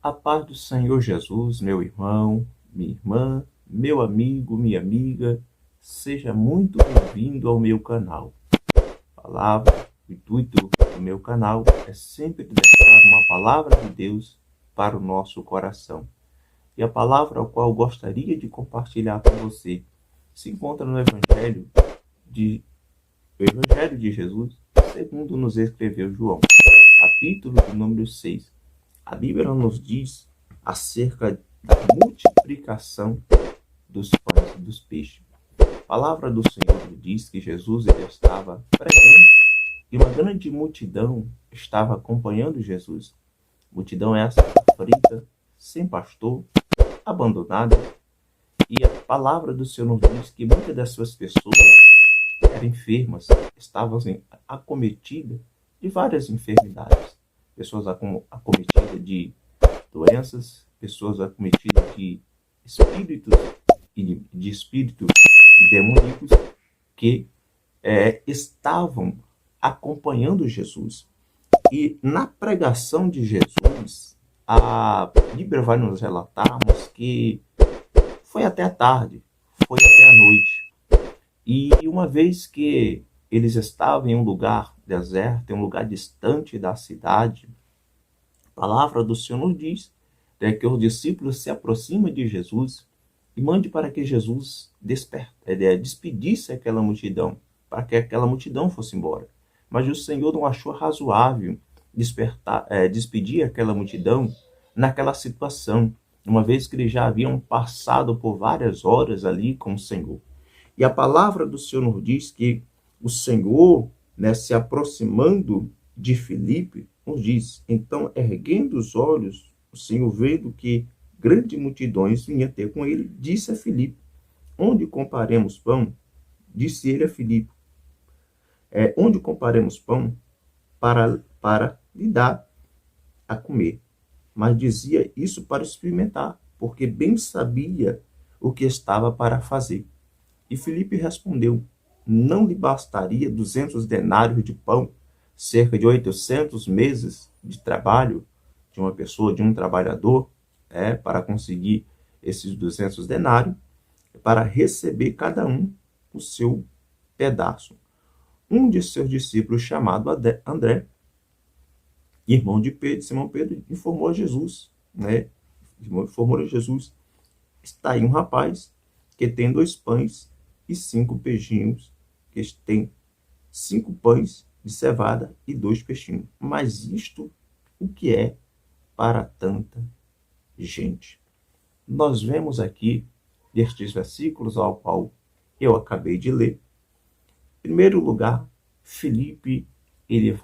A paz do Senhor Jesus, meu irmão, minha irmã, meu amigo, minha amiga, seja muito bem-vindo ao meu canal. A palavra, o intuito do meu canal é sempre deixar uma palavra de Deus para o nosso coração. E a palavra ao qual eu gostaria de compartilhar com você se encontra no Evangelho de Jesus, segundo nos escreveu João, capítulo de número 6. A Bíblia nos diz acerca da multiplicação dos pães e dos peixes. A palavra do Senhor diz que Jesus ele estava pregando e uma grande multidão estava acompanhando Jesus. Multidão essa aflita, sem pastor, abandonada. E a palavra do Senhor nos diz que muitas dessas pessoas eram enfermas, estavam acometidas de várias enfermidades. Pessoas acometidas de doenças, pessoas acometidas de espíritos e de espíritos demoníacos que estavam acompanhando Jesus. E na pregação de Jesus, a Bíblia vai nos relatarmos que foi até a tarde, foi até a noite. E uma vez que eles estavam em um lugar deserto, em um lugar distante da cidade, a palavra do Senhor nos diz que os discípulos se aproximam de Jesus e mande para que Jesus despedisse aquela multidão, para que aquela multidão fosse embora. Mas o Senhor não achou razoável despedir aquela multidão naquela situação, uma vez que eles já haviam passado por várias horas ali com o Senhor. E a palavra do Senhor nos diz que o Senhor, se aproximando de Filipe, nos diz: então, erguendo os olhos, o Senhor, vendo que grandes multidões vinham ter com ele, disse a Filipe: onde compraremos pão? Disse ele a Filipe: onde compraremos pão para lhe dar a comer? Mas dizia isso para experimentar, porque bem sabia o que estava para fazer. E Filipe respondeu: não lhe bastaria 200 denários de pão, cerca de 800 meses de trabalho de uma pessoa, de um trabalhador, para conseguir esses 200 denários, para receber cada um o seu pedaço. Um de seus discípulos, chamado André, irmão de Pedro, Simão Pedro, informou a Jesus, informou a Jesus: está aí um rapaz que tem 2 pães e 5 peixinhos, que tem 5 pães de cevada e 2 peixinhos. Mas isto, o que é para tanta gente? Nós vemos aqui, destes versículos ao qual eu acabei de ler, em primeiro lugar, Filipe, ele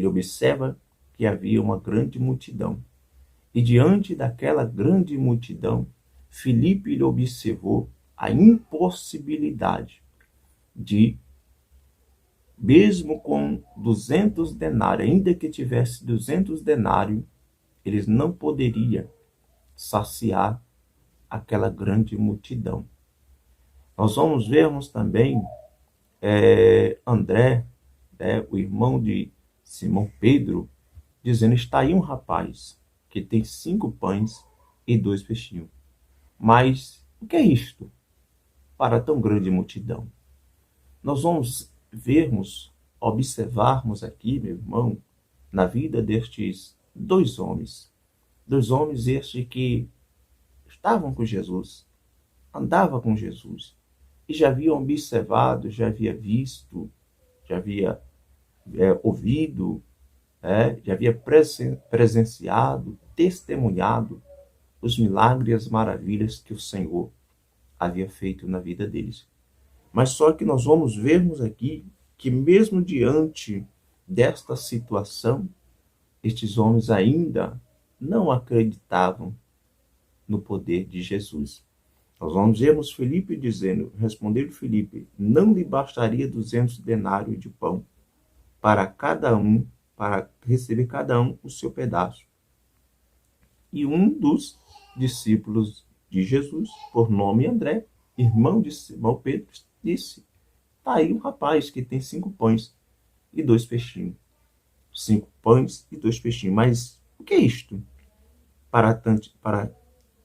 observa que havia uma grande multidão. E diante daquela grande multidão, Filipe ele observou a impossibilidade de, mesmo com 200 denários, ainda que tivesse 200 denários, eles não poderiam saciar aquela grande multidão. Nós vamos vermos também André, o irmão de Simão Pedro, dizendo: está aí um rapaz que tem 5 pães e 2 peixinhos. Mas o que é isto para tão grande multidão? Nós vamos observarmos aqui, meu irmão, na vida destes 2 homens. 2 homens estes que estavam com Jesus, andavam com Jesus, e já haviam observado, já havia visto, já havia ouvido, já havia presenciado, testemunhado os milagres e as maravilhas que o Senhor havia feito na vida deles. Mas só que nós vamos vermos aqui que mesmo diante desta situação, estes homens ainda não acreditavam no poder de Jesus. Nós vamos vermos Filipe dizendo: respondeu Filipe, não lhe bastaria 200 denários de pão para receber cada um o seu pedaço. E um dos discípulos de Jesus, por nome André, irmão de Simão Pedro, disse: está aí um rapaz que tem 5 pães e 2 peixinhos. 5 pães e 2 peixinhos. Mas o que é isto para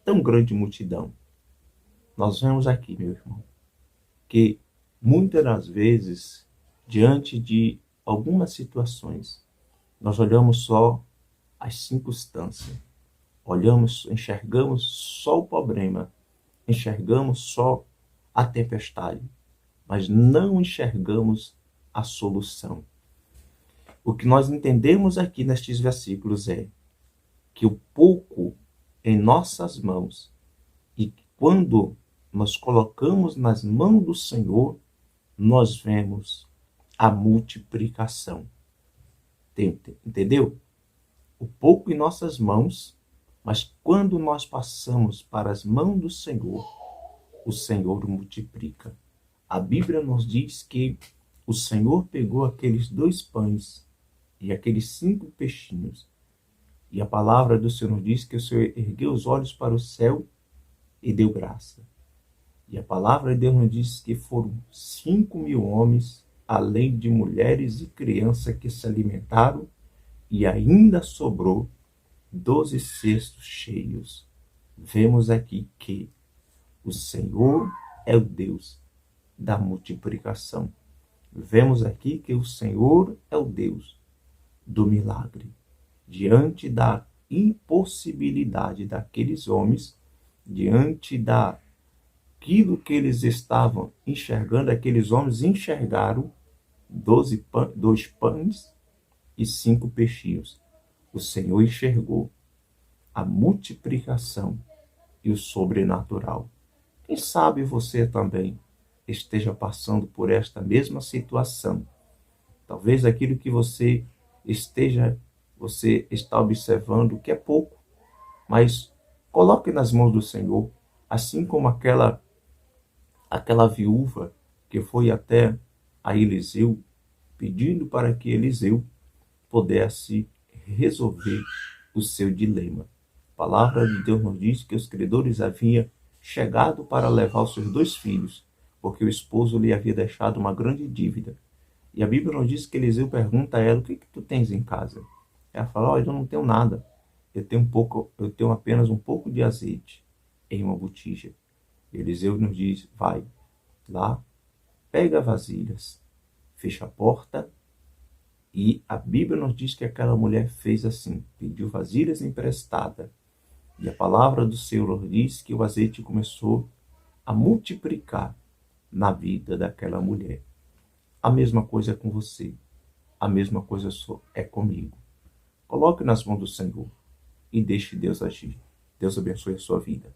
tão grande multidão? Nós vemos aqui, meu irmão, que muitas das vezes, diante de algumas situações, nós olhamos só as circunstâncias, enxergamos só o problema, enxergamos só a tempestade, mas não enxergamos a solução. O que nós entendemos aqui nestes versículos é que o pouco em nossas mãos, e quando nós colocamos nas mãos do Senhor, nós vemos a multiplicação. Entendeu? O pouco em nossas mãos, mas quando nós passamos para as mãos do Senhor, o Senhor multiplica. A Bíblia nos diz que o Senhor pegou aqueles 2 pães e aqueles 5 peixinhos. E a palavra do Senhor nos diz que o Senhor ergueu os olhos para o céu e deu graça. E a palavra de Deus nos diz que foram 5.000 homens, além de mulheres e crianças que se alimentaram, e ainda sobrou 12 cestos cheios. Vemos aqui que o Senhor é o Deus da multiplicação. Vemos aqui que o Senhor é o Deus do milagre. Diante da impossibilidade daqueles homens, diante daquilo que eles estavam enxergando, aqueles homens enxergaram 2 pães e 5 peixinhos. O Senhor enxergou a multiplicação e o sobrenatural. Quem sabe você também esteja passando por esta mesma situação. Talvez aquilo que você está observando que é pouco, mas coloque nas mãos do Senhor, assim como aquela viúva que foi até a Eliseu, pedindo para que Eliseu pudesse resolver o seu dilema. A palavra de Deus nos diz que os credores haviam chegado para levar os seus 2 filhos, porque o esposo lhe havia deixado uma grande dívida. E a Bíblia nos diz que Eliseu pergunta a ela: o que tu tens em casa? Ela fala: olha, eu não tenho nada. Eu tenho apenas um pouco de azeite em uma botija. Eliseu nos diz: vai lá, pega vasilhas, fecha a porta. E a Bíblia nos diz que aquela mulher fez assim, pediu vasilhas emprestadas. E a palavra do Senhor diz que o azeite começou a multiplicar na vida daquela mulher. A mesma coisa é com você. A mesma coisa é comigo. Coloque nas mãos do Senhor e deixe Deus agir. Deus abençoe a sua vida.